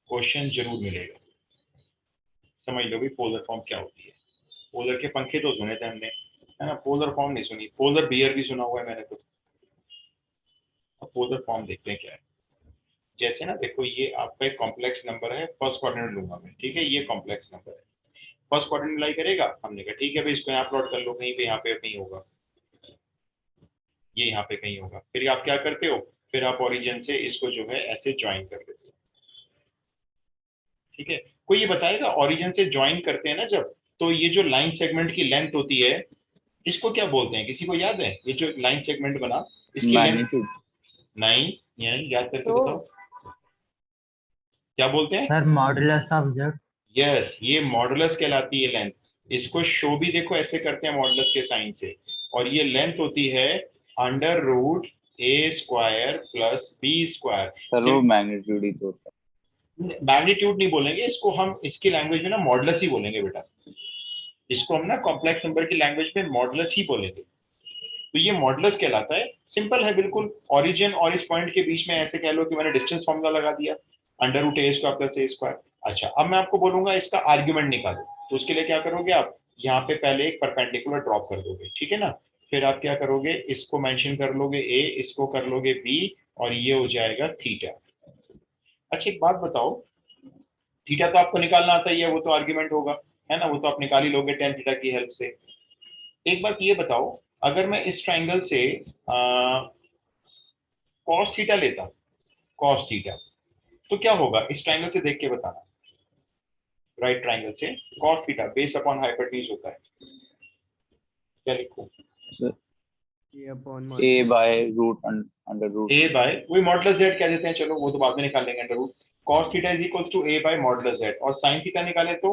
क्वेश्चन जरूर मिलेगा। समझ लो भी पोलर फॉर्म क्या होती है। पोलर के पंखे तो सुने थे हमने, है ना, पोलर फॉर्म नहीं सुनी। पोलर बियर भी सुना हुआ है मैंने तो। अब पोलर फॉर्म देखते हैं क्या है। जैसे ना देखो ये आपका एक कॉम्प्लेक्स नंबर है, फर्स्ट क्वाड्रेंट लूंगा मैं, ठीक है, ये कॉम्प्लेक्स नंबर है, फर्स्ट क्वाड्रेंट लाई करेगा। हमने कहा ठीक है भाई इसको यहाँ प्लॉट कर लो, कहीं पे यहाँ पे कहीं होगा, ये यहाँ पे कहीं होगा। फिर आप क्या करते हो, फिर आप ओरिजिन से इसको जो है ऐसे ज्वाइन कर देते हो, ठीक है। कोई ये बताएगा ओरिजिन से ज्वाइन करते हैं ना जब, तो ये जो लाइन सेगमेंट की लेंथ होती है इसको क्या बोलते हैं, किसी को याद है? ये जो लाइन सेगमेंट बना इसकी लेंथ नहीं, याद करके तो बताओ क्या बोलते हैं sir modulus of Z. Yes, ये मॉडुलस कहलाती है लेंथ। इसको शो भी देखो ऐसे करते हैं मॉडुलस के साइन से। और ये लेंथ होती है √a² + b²। सर वो मैग्नीट्यूड ही तो होता है। मैग्नीट्यूड नहीं बोलेंगे इसको हम, इसकी लैंग्वेज में ना मॉडुलस ही बोलेंगे बेटा। इसको हम ना कॉम्प्लेक्स नंबर की लैंग्वेज में मॉडुलस ही बोलेंगे। तो ये मॉडुलस कहलाता है, सिंपल है बिल्कुल। ओरिजिन और इस पॉइंट के बीच में ऐसे कह लो कि मैंने डिस्टेंस फॉर्मूला लगा दिया, √a² + a²। अच्छा अब मैं आपको बोलूंगा इसका आर्ग्यूमेंट निकालो, तो उसके लिए क्या करोगे आप, यहाँ पे पहले एक परपेंडिकुलर ड्रॉप कर दोगे, ठीक है ना। फिर आप क्या करोगे, इसको मेंशन कर लोगे a, इसको कर लोगे b और ये हो जाएगा थीटा। अच्छा एक बात बताओ, थीटा तो आपको निकालना आता ही है, वो तो आर्ग्यूमेंट होगा, है ना, वो तो आप निकाल ही लोगे tan थीटा की हेल्प से। एक बात ये बताओ, अगर मैं इस ट्राइंगल से cos थीटा लेता, cos थीटा, तो क्या होगा, इस ट्राइंगल से देख के बताना। राइट ट्राइंगल से cos theta base upon hypotenuse होता है, क्या लिखूं? a/√√, a बाय वही मॉडुलस z कह देते हैं, चलो वो तो बाद में निकाल लेंगे under root. cos theta is equals to a by modulus z, और sin थीटा निकालें तो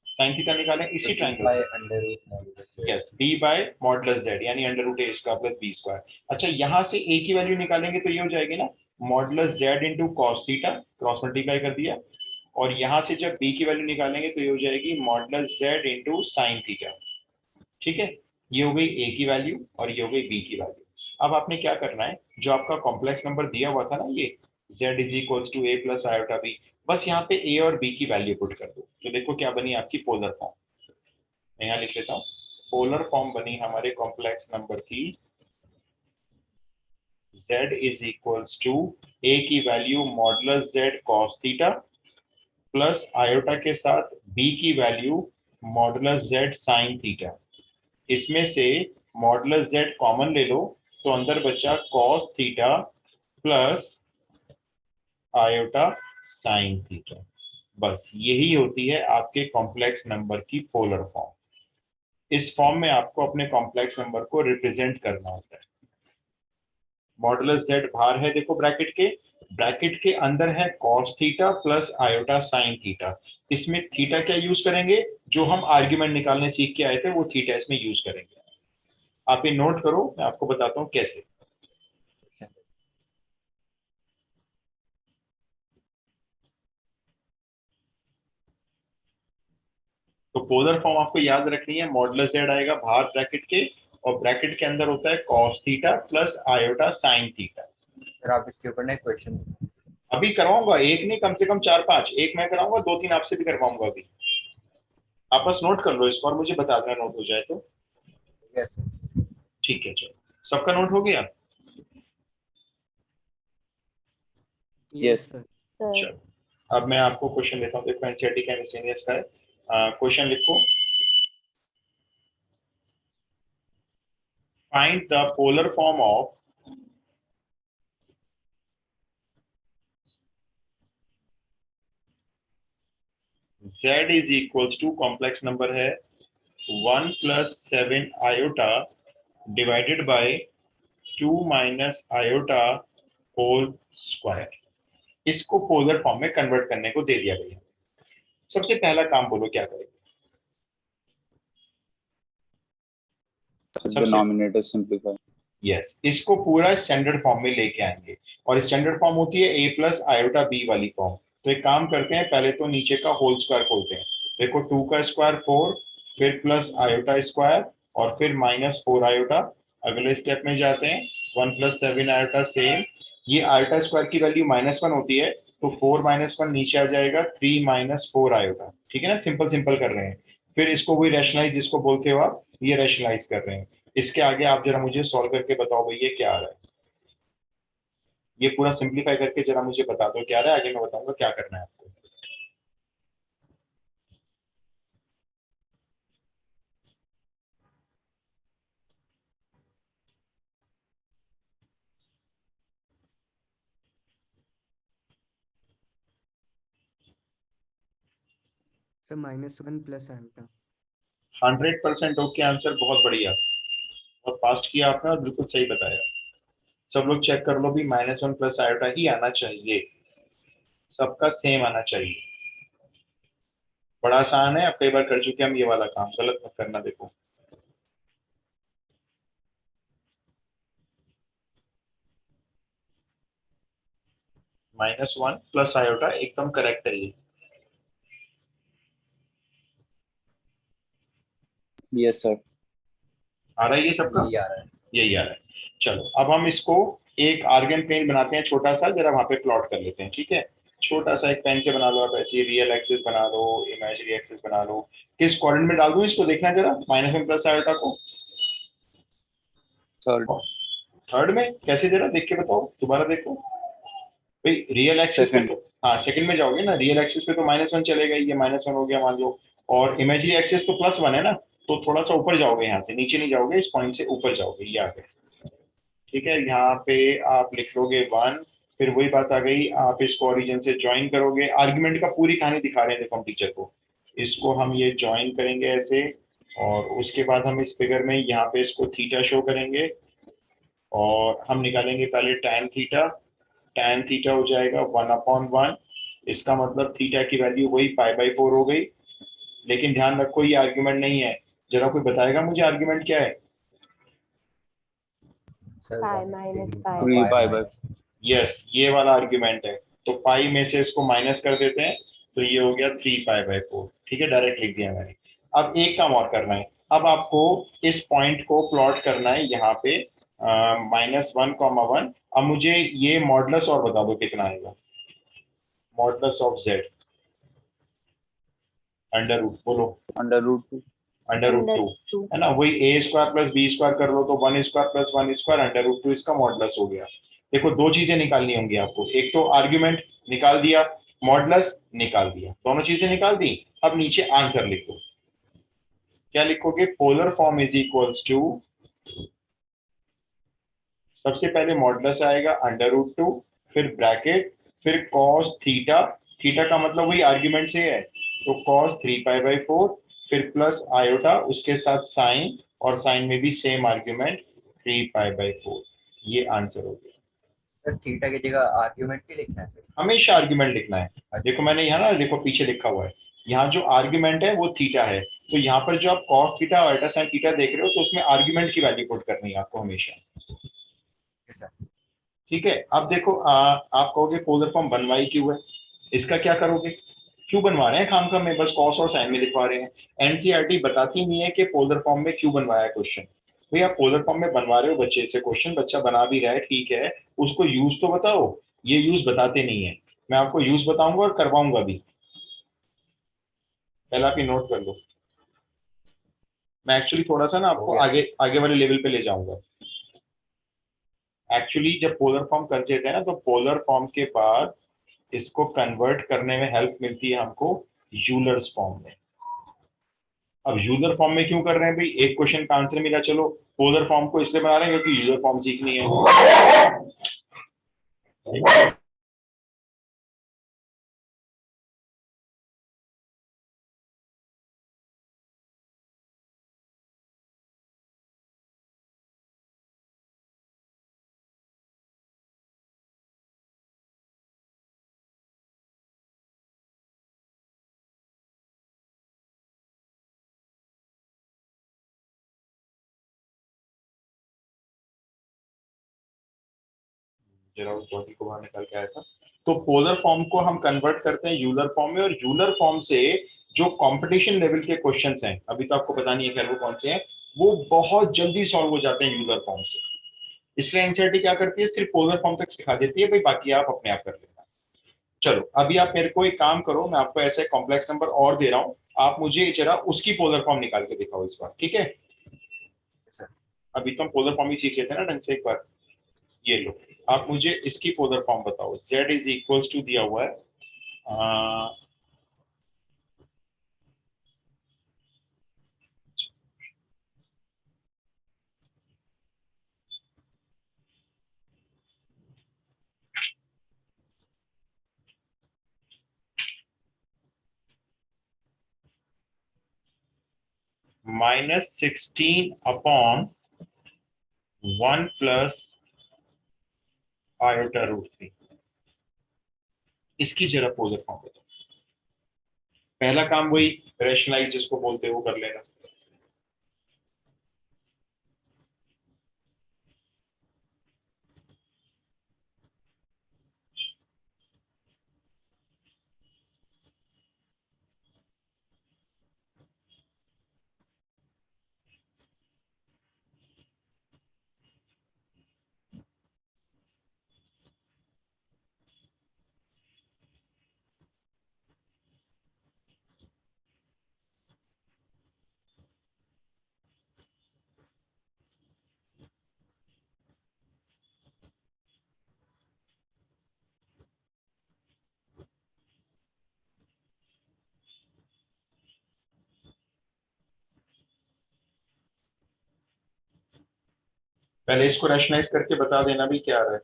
sin थीटा निकालें इसी ट्राइंगल से, yes b by modulus z यानी √a² + b²। अच्छा यहाँ से a की वैल्यू निकालेंगे तो ये हो जाएगी ना modulus z into cos theta, cross multiply कर दिया। और यहाँ से जब b की वैल्यू निकालेंगे तो ये हो जाएगी modulus z into sine theta, ठीक है। ये हो गई a की वैल्यू और ये हो गई b की वैल्यू। अब आपने क्या करना है, जो आपका कॉम्प्लेक्स नंबर दिया हुआ था ना ये z is equals to a + i/b, बस यहाँ पे a और b की वैल्यू पुट कर दो, तो देखो क्या बनी आपकी पोलर फॉर्म। मैं यहाँ लिख लेता हूँ, पोलर फॉर्म बनी हमारे कॉम्प्लेक्स नंबर की z is equals to a की value modulus z cos theta plus iota के साथ b की value modulus z sine theta. इसमें से मॉडुलस z कॉमन ले लो तो अंदर बचा cos theta plus iota sine theta. बस यही होती है आपके कॉम्प्लेक्स नंबर की पोलर फॉर्म। इस फॉर्म में आपको अपने कॉम्प्लेक्स नंबर को रिप्रेजेंट करना होता है। मॉडुलस z बाहर है, देखो ब्रैकेट के अंदर है cos theta plus iota sin theta. इसमें थीटा क्या यूज करेंगे, जो हम आर्ग्यूमेंट निकालने सीख के आए थे वो थीटा इसमें यूज करेंगे। आप ये नोट करो, मैं आपको बताता हूँ कैसे। तो पोलर फॉर्म आपको याद रखनी है, मॉडुलस z आएगा बाहर ब्रैकेट के, और ब्रैकेट के अंदर होता है cos theta plus iota sin theta. Sir आप इसके ऊपर ना क्वेश्चन अभी करवाऊंगा, एक नहीं कम से कम 4-5, एक मैं कराऊंगा, 2-3 आपसे भी करवाऊंगा अभी। आप बस नोट कर लो इसको और मुझे बता देना नोट हो जाए तो। यस ठीक है, चलो सबका नोट हो गया। Yes. सर। सर चलो अब मैं आपको क्वेश्चन देता हूँ, देखो एनसीईआरटी का मिसलेनियस का है। क्वेश्चन लिखो, find the polar form of z is equals to, complex number है 1 + 7 iota divided by 2 - iota whole square. इसको पोलर फॉर्म में कन्वर्ट करने को दे दिया गया। सबसे पहला काम बोलो क्या करें। Denominator simplify. यस, इसको पूरा स्टैंडर्ड फॉर्म में लेके आएंगे, और स्टैंडर्ड फॉर्म होती है a + आयोटा b वाली फॉर्म। तो एक काम करते हैं, पहले तो नीचे का होल स्क्वायर खोलते हैं। देखो 2 का स्क्वायर 4, फिर प्लस आयोटा स्क्वायर, और फिर -4 आयोटा। अगले स्टेप में जाते हैं, 1 + 7 आयोटा सेम। ये आयोटा स्क्वायर की वैल्यू -1 होती है, तो 4 - 1 नीचे आ जाएगा, 3 - 4 आयोटा। ठीक है ना, सिंपल सिंपल कर रहे हैं। फिर इसको वही रैशनलाइज जिसको बोलते हो आप, ये रैशनलाइज कर रहे हैं। इसके आगे आप जरा मुझे सॉल्व करके बताओ भाई ये क्या आ रहा है। ये पूरा सिंपलीफाई करके जरा मुझे बता दो क्या आ रहा है, आगे मैं बताऊंगा क्या करना है आपको। Sir -1 + iota. 100% ओके आंसर, बहुत बढ़िया, बहुत फास्ट किया आपने और बिल्कुल सही बताया। सब लोग चेक कर लो भी, -1 + आयोटा ही आना चाहिए, सबका सेम आना चाहिए। बड़ा आसान है, अब कई बार कर चुके हम ये वाला काम, गलत मत करना। देखो -1 + आयोटा एकदम करेक्ट है ये। Yes sir. आ रहा है ये सबका, यही आ रहा है। यही आ रहा है। चलो अब हम इसको एक आर्गन प्लेन बनाते हैं छोटा सा, जरा वहां पे प्लॉट कर लेते हैं। ठीक है, छोटा सा एक पेन से बना लो आप, ऐसे रियल एक्सिस बना लो, इमेजिनरी एक्सिस बना लो। किस क्वाड्रेंट में डाल दूं इसको, देखना जरा, -1 + आयोटा को। थर्ड। थर्ड में कैसे, जरा देख के बताओ, दोबारा देखो भाई। रियल एक्सिस पे सेकंड। तो, हाँ सेकंड में जाओगे ना, रियल एक्सिस पे तो -1 चलेगा, ये -1 हो गया मान लो। और इमेजिनरी एक्सिस तो +1 है ना, तो थोड़ा सा ऊपर जाओगे, यहाँ से नीचे नहीं जाओगे, इस पॉइंट से ऊपर जाओगे, ये आ गए। ठीक है, यहाँ पे आप लिख लोगे 1, फिर वही बात आ गई, आप इसको ओरिजिन से ज्वाइन करोगे। आर्गुमेंट का पूरी कहानी दिखा रहे हैं देखो हम टीचर को। इसको हम ये ज्वाइन करेंगे ऐसे, और उसके बाद हम इस फिगर में यहाँ पे इसको थीटा शो करेंगे, और हम निकालेंगे पहले tan थीटा। tan थीटा हो जाएगा 1/1। इसका मतलब थीटा की वैल्यू वही π/4 हो गई। लेकिन ध्यान रखो ये आर्ग्यूमेंट नहीं है, जरा कोई बताएगा मुझे आर्ग्यूमेंट क्या है। Sir pi minus pi. 3π/4। Yes, ये वाला आर्ग्यूमेंट है, तो पाई में से इसको माइनस कर देते हैं, तो ये हो गया 3π/4। ठीक है, डायरेक्ट लिख दिया मैंने। अब एक काम और करना है, अब आपको इस पॉइंट को प्लॉट करना है यहाँ पे, -1, 1। अब मुझे ये मॉडुलस और बता दो कितना आएगा, modulus of z, under root बोलो, √2। √2 है ना, वही a² + b² कर लो तो 1² + 1² √2 इसका मॉडुलस हो गया। देखो दो चीजें निकालनी होंगी आपको, एक तो आर्ग्यूमेंट निकाल दिया, मॉडुलस निकाल दिया, दोनों चीजें निकाल दी। अब नीचे आंसर लिखो, क्या लिखोगे, polar form is equals to, सबसे पहले मॉडुलस आएगा √2, फिर ब्रैकेट, फिर cos थीटा, थीटा का मतलब वही आर्ग्यूमेंट से है, तो cos 3π/4, फिर प्लस आयोटा उसके साथ साइन, और साइन में भी सेम आर्ग्यूमेंट 3π/4। ये आंसर हो गया। सर थीटा की जगह आर्ग्यूमेंट ही लिखना है सर। हमेशा आर्ग्यूमेंट लिखना है। देखो मैंने यहाँ ना, देखो पीछे लिखा हुआ है, यहाँ जो आर्ग्यूमेंट है वो थीटा है, तो यहाँ पर जो आप कॉस थीटा और अल्ट्रा साइन थीटा देख रहे हो, तो उसमें आर्ग्यूमेंट की वैल्यू पुट करनी है आपको हमेशा। Yes, sir. ठीक है, अब देखो आप कहोगे पोलर फॉर्म बनवाई क्यों है, इसका क्या करोगे, क्यों बनवा रहे हैं खामखा में, बस कॉस और साइन में लिखवा रहे हैं। एनसीईआरटी बताती नहीं है कि पोलर फॉर्म में क्यों बनवाया क्वेश्चन। भैया पोलर फॉर्म में बनवा रहे हो बच्चे से क्वेश्चन, बच्चा बना भी रहा है, ठीक है, उसको यूज तो बताओ, ये यूज बताते नहीं है। मैं आपको यूज बताऊंगा और करवाऊंगा भी, पहले आप ये नोट कर लो। मैं एक्चुअली थोड़ा सा ना आपको आगे आगे वाले लेवल पे ले जाऊंगा। एक्चुअली जब पोलर फॉर्म कर देते हैं ना, तो पोलर फॉर्म के बाद इसको कन्वर्ट करने में हेल्प मिलती है हमको यूलर्स फॉर्म में। अब यूलर फॉर्म में क्यों कर रहे हैं भाई, एक क्वेश्चन का आंसर मिला, चलो पोलर फॉर्म को इसलिए बना रहे हैं क्योंकि यूलर फॉर्म सीखनी है। जरा उस जॉकी को बाहर निकाल के आया था। तो पोलर फॉर्म को हम कन्वर्ट करते हैं यूलर फॉर्म में, और यूलर फॉर्म से जो कंपटीशन लेवल के क्वेश्चंस हैं, अभी तो आपको पता नहीं है खैर वो कौन से हैं, वो बहुत जल्दी सॉल्व हो जाते हैं यूलर फॉर्म से। इसलिए एनसीईआरटी क्या करती है, सिर्फ पोलर फॉर्म तक सिखा देती है भाई, बाकी आप अपने आप कर लेना। चलो अभी आप मेरे को एक काम करो, मैं आपको ऐसे कॉम्प्लेक्स नंबर और दे रहा हूँ, आप मुझे जरा उसकी पोलर फॉर्म निकाल के दिखाओ इस बार, ठीक है। सर अभी तो हम पोलर फॉर्म ही सीख लेते हैं ना ढंग से एक बार। ये लो, आप मुझे इसकी पोलर फॉर्म बताओ। z इज इक्वल्स टू दिया हुआ है -16 अपॉन 1 प्लस आयोटा रूट 3। इसकी जरा पोलर फॉर्म बताओ। पहला काम वही रेशनलाइज जिसको बोलते हैं वो कर लेना। पहले इसको रैशनलाइज करके बता देना भी क्या आ रहा है।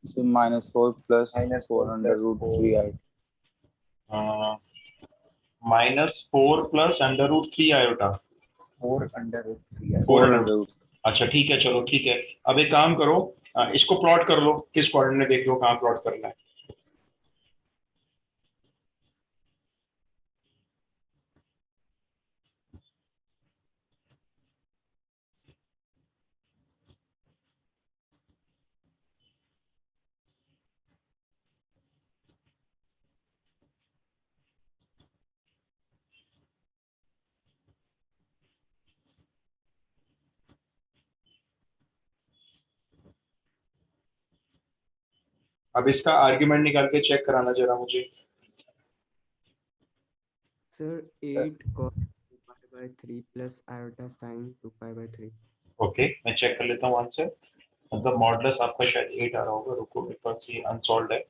So -4 plus -4 4 under plus root 4. 3 I. -4 plus under root 3 iota. 4 under root 3 4 under under, root. अच्छा ठीक है, चलो ठीक है। अब एक काम करो, इसको प्लॉट कर लो, किस कोऑर्डिनेट में देख लो कहाँ प्लॉट करना है। अब इसका आर्ग्यूमेंट निकाल के चेक कराना जरा मुझे। Sir 8 cos 2π/3 plus iota sine 2π/3। Okay मैं चेक कर लेता हूँ आंसर। मतलब मॉडुलस आपका शायद 8 आ रहा होगा, रुको मेरे पास ये अनसॉल्व्ड है।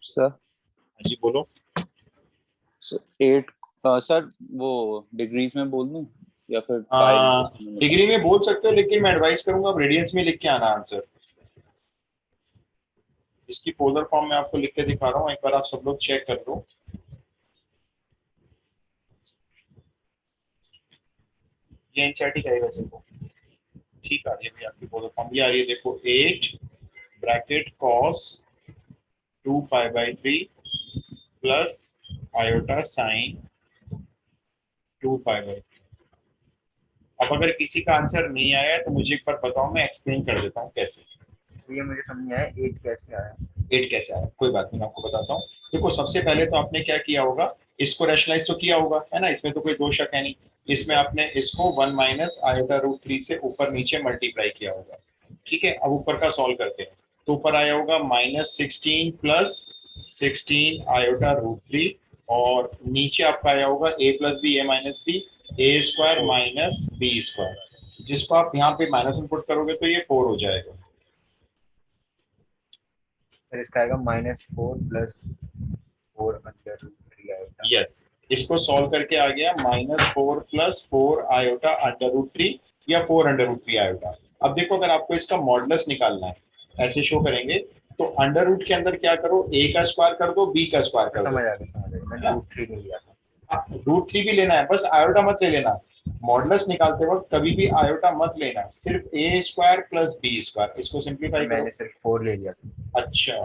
Sir, जी बोलो। so 8 सर वो डिग्रीज में बोल दूं या फिर पाई? डिग्री में बोल सकते हो, लेकिन मैं एडवाइस करूंगा आप रेडियंस में लिख के आना आंसर। इसकी पोलर फॉर्म में आपको लिख के दिखा रहा हूँ, एक बार आप सब लोग चेक कर लो। ये एनसीईआरटी का है वैसे तो, ठीक आ रही है आपकी पोलर फॉर्म, ये आ रही है देखो 8 bracket cos 2 pi by 3 plus iota sign 2 pi by. अब अगर किसी का आंसर नहीं आया तो मुझे एक बार बताओ, मैं एक्सप्लेन कर देता हूँ कैसे। तो ये मुझे समझ नहीं आया 8 कैसे आया। 8 कैसे आया, कोई बात नहीं, मैं आपको बताता हूँ। देखो सबसे पहले तो आपने क्या किया होगा, इसको रैशनलाइज तो किया होगा, है ना, इसमें तो कोई दो शक है नहीं। इसमें आपने इसको 1 माइनस आयोटा रूट 3 से ऊपर नीचे मल्टीप्लाई किया होगा, ठीक है। अब ऊपर का सॉल्व करते हैं, तो ऊपर आया होगा -16 प्लस 16 आयोटा रूट 3, और नीचे आपका आया होगा a plus B A minus B A square minus B square, जिसको आप यहाँ पे माइनस इनपुट करोगे तो ये 4 हो जाएगा। फिर इसका आएगा -4 plus 4 under root 3 iota. Yes, इसको सॉल्व करके आ गया -4 प्लस 4 आयोटा अंडर रूट 3 या 4 अंडर रूट 3 आयोटा। अब देखो अगर आपको इसका मॉडुलस निकालना है, ऐसे शो करेंगे, तो अंडर रूट के अंदर क्या करो, a का स्क्वायर कर दो, b का स्क्वायर कर दो। समझ आ गया, मैंने रूट 3 नहीं लिया था। रूट 3 भी लेना है, बस आयोटा मत ले लेना। मॉडुलस निकालते वक्त कभी भी आयोटा मत लेना, सिर्फ a square plus b square, इसको सिंप्लीफाई करो। मैंने सिर्फ 4 ले लिया था। अच्छा,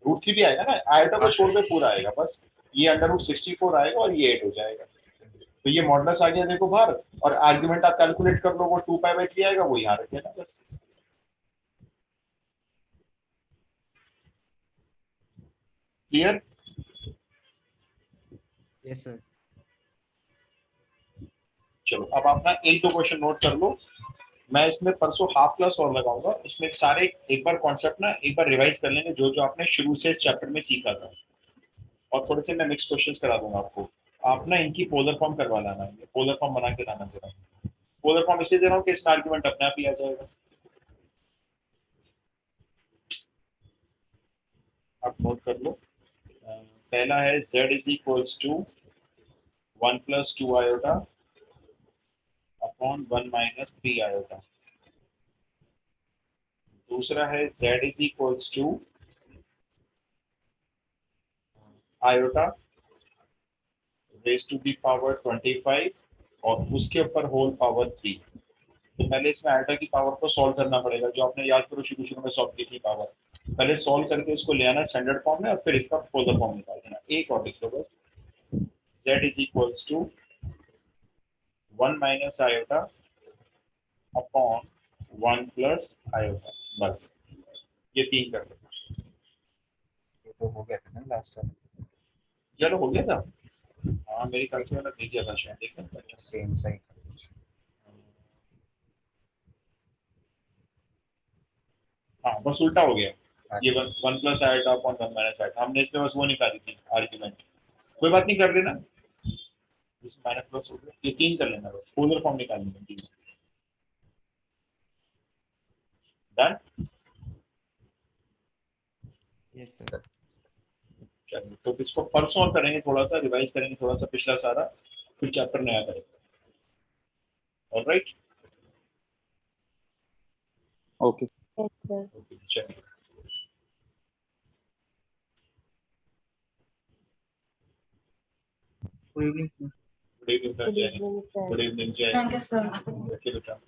रूट 3 भी आएगा ना, आयोटा को छोड़ के पूरा आएगा, बस ये अंडर रूट 64 आएगा और ये 8 हो जाएगा। तो ये मॉडुलस आ गया देखो बाहर, और आर्गुमेंट आप कैलकुलेट कर लो, वो 2 पाई बाई 3 आएगा, वो यहाँ रख देना बस। क्लियर? Yes sir. चलो अब आप ना एक दो क्वेश्चन नोट कर लो, मैं इसमें परसों हाफ क्लास और लगाऊंगा, इसमें सारे एक बार कॉन्सेप्ट ना एक बार रिवाइज कर लेंगे, जो जो आपने शुरू से चैप्टर में सीखा था, और थोड़े से मैं मिक्स क्वेश्चंस करा दूंगा आपको। आप ना इनकी पोलर फॉर्म करवा लाना है, पोलर फॉर्म बना के लाना जरा। पोलर फॉर्म इसलिए दे रहा हूँ कि इसमें आर्गुमेंट अपने आप ही आ जाएगा। आप नोट कर लो। पहला है z is equals to 1 plus 2 iota upon 1 minus 3 iota. दूसरा है z is equals to iota raise to the power 25 और उसके ऊपर होल पावर 3। तो पहले इसमें आयोटा की पावर को सॉल्व करना पड़ेगा, जो आपने याद करो शुरू में सॉल्व की थी पावर, पहले सॉल्व करके इसको ले आना स्टैंडर्ड फॉर्म में, और फिर इसका पोलर फॉर्म निकाल देना। एक और लिख लो बस, z is equals to 1 minus iota upon 1 plus iota, बस ये 3 कर लो। ये तो हो गया था ना लास्ट टाइम। चलो हो गया था, हाँ मेरी ख्याल से मैंने भेज दिया था शायद, देखा सेम सही। हाँ बस उल्टा हो गया, ये 1 plus iota upon 1 minus iota, हमने इसमें बस वो निकाली थी आर्ग्यूमेंट। कोई बात नहीं, कर लेना, माइनस प्लस हो गया, ये 3 कर लेना बस, पोलर फॉर्म निकालनी है। डन? Yes sir. चलिए तो इसको परसों और करेंगे, थोड़ा सा रिवाइज करेंगे, थोड़ा सा पिछला सारा, फिर चैप्टर नया करेंगे। Alright? Okay yes sir. Okay चलिए। Good evening sir. Good evening good Jay. Evening sir. Good evening Jay. Thank you sir. रखिए बेटा।